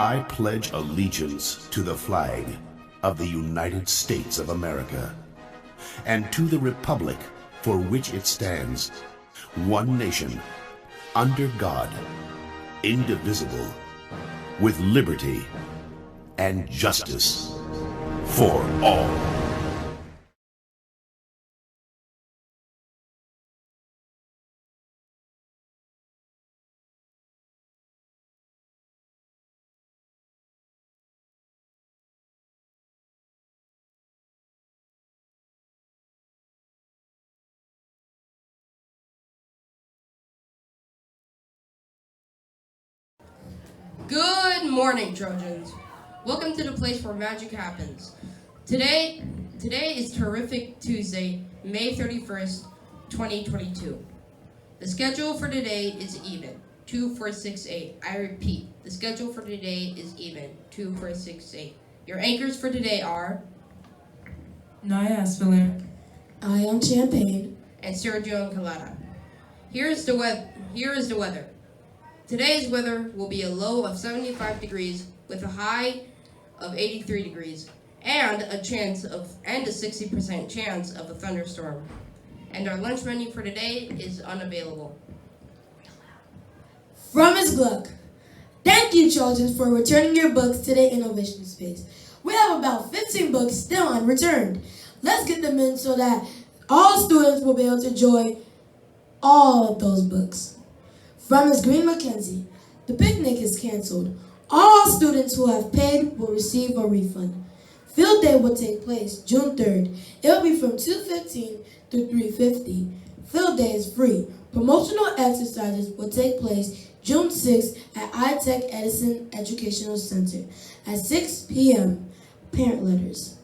I pledge allegiance to the flag of the United States of America and to the republic for which it stands, one nation, under God, indivisible, with liberty and justice for all. Good morning, Trojans. Welcome to the place where magic happens. Today is Terrific Tuesday, May 31st, 2022. The schedule for today is even, 2468. I repeat, the schedule for today is even, 2468. Your anchors for today are Naya Aspiller, Ion Champagne, and Sergio Calada. Here is the weather. Today's weather will be a low of 75 degrees with a high of 83 degrees and a 60% chance of a thunderstorm. And our lunch menu for today is unavailable. from his book. Thank you, Trojans, for returning your books to the innovation space. We have about 15 books still unreturned. Let's get them in so that all students will be able to enjoy all of those books. From Ms. Green Mackenzie, the picnic is canceled. All students who have paid will receive a refund. Field Day will take place June 3rd. It will be from 2:15 to 3:50. Field Day is free. Promotional exercises will take place June 6th at iTech Edison Educational Center at 6 p.m. Parent letters.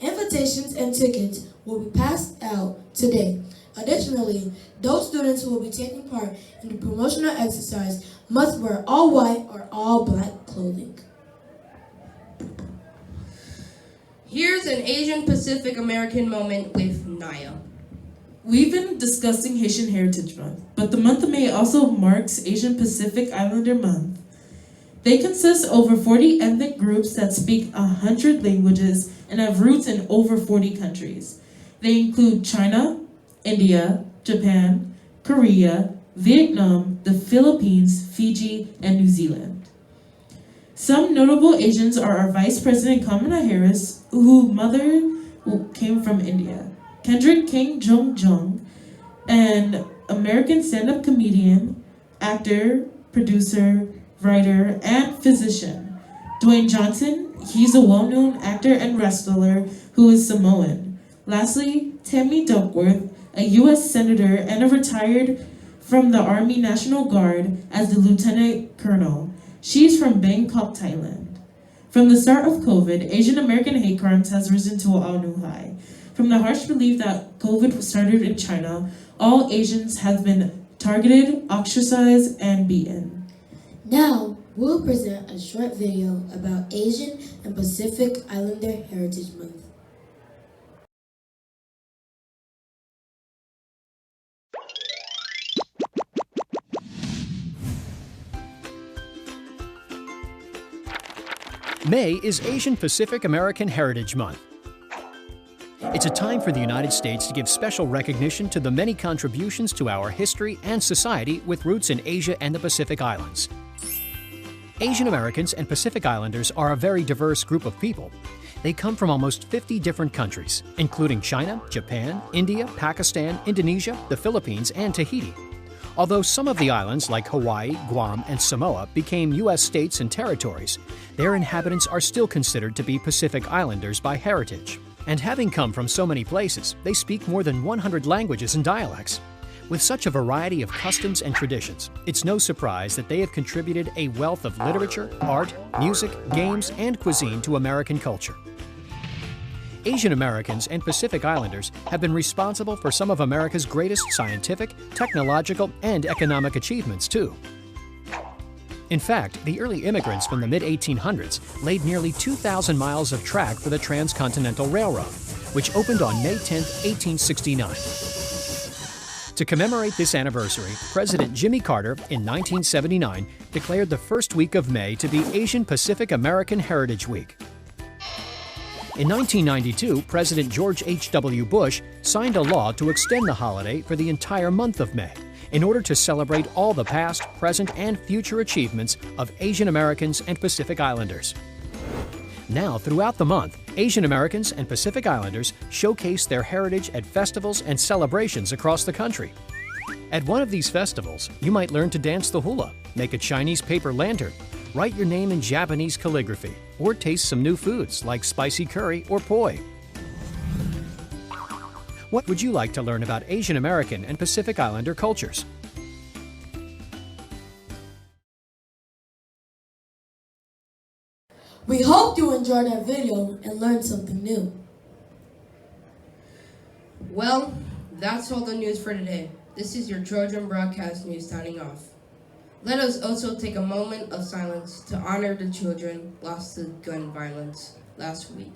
Invitations and tickets will be passed out today. Additionally, those students who will be taking part in the promotional exercise must wear all white or all black clothing. Here's an Asian Pacific American moment with Naya. we've been discussing Haitian Heritage Month, but the month of May also marks Asian Pacific Islander Month. They consist of over 40 ethnic groups that speak 100 languages and have roots in over 40 countries. They include China, India, Japan, Korea, Vietnam, the Philippines, Fiji, and New Zealand. Some notable Asians are our Vice President Kamala Harris, whose mother came from India, Kendrick King Jong, an American stand-up comedian, actor, producer, writer, and physician. Dwayne Johnson, he's a well-known actor and wrestler who is Samoan. Lastly, Tammy Duckworth, a U.S. Senator and a retired from the Army National Guard as the Lieutenant Colonel. She's from Bangkok, Thailand. From the start of COVID, Asian American hate crimes has risen to a new high. From the harsh belief that COVID started in China, all Asians have been targeted, ostracized, and beaten. Now, we'll present a short video about Asian and Pacific Islander Heritage Month. May is Asian Pacific American Heritage Month. It's a time for the United States to give special recognition to the many contributions to our history and society with roots in Asia and the Pacific Islands. Asian Americans and Pacific Islanders are a very diverse group of people. They come from almost 50 different countries, including China, Japan, India, Pakistan, Indonesia, the Philippines, and Tahiti. Although some of the islands, like Hawaii, Guam, and Samoa, became U.S. states and territories, their inhabitants are still considered to be Pacific Islanders by heritage. And having come from so many places, they speak more than 100 languages and dialects. With such a variety of customs and traditions, it's no surprise that they have contributed a wealth of literature, art, music, games, and cuisine to American culture. Asian Americans and Pacific Islanders have been responsible for some of America's greatest scientific, technological, and economic achievements, too. In fact, the early immigrants from the mid-1800s laid nearly 2,000 miles of track for the Transcontinental Railroad, which opened on May 10, 1869. To commemorate this anniversary, President Jimmy Carter in 1979 declared the first week of May to be Asian Pacific American Heritage Week. In 1992, President George H.W. Bush signed a law to extend the holiday for the entire month of May in order to celebrate all the past, present, and future achievements of Asian Americans and Pacific Islanders. Now, throughout the month, Asian Americans and Pacific Islanders showcase their heritage at festivals and celebrations across the country. At one of these festivals, you might learn to dance the hula, make a Chinese paper lantern, write your name in Japanese calligraphy, or taste some new foods like spicy curry or poi. What would you like to learn about Asian American and Pacific Islander cultures? We hope you enjoyed our video and learned something new. Well, that's all the news for today. This is your Trojan Broadcast News signing off. Let us also take a moment of silence to honor the children lost to gun violence last week.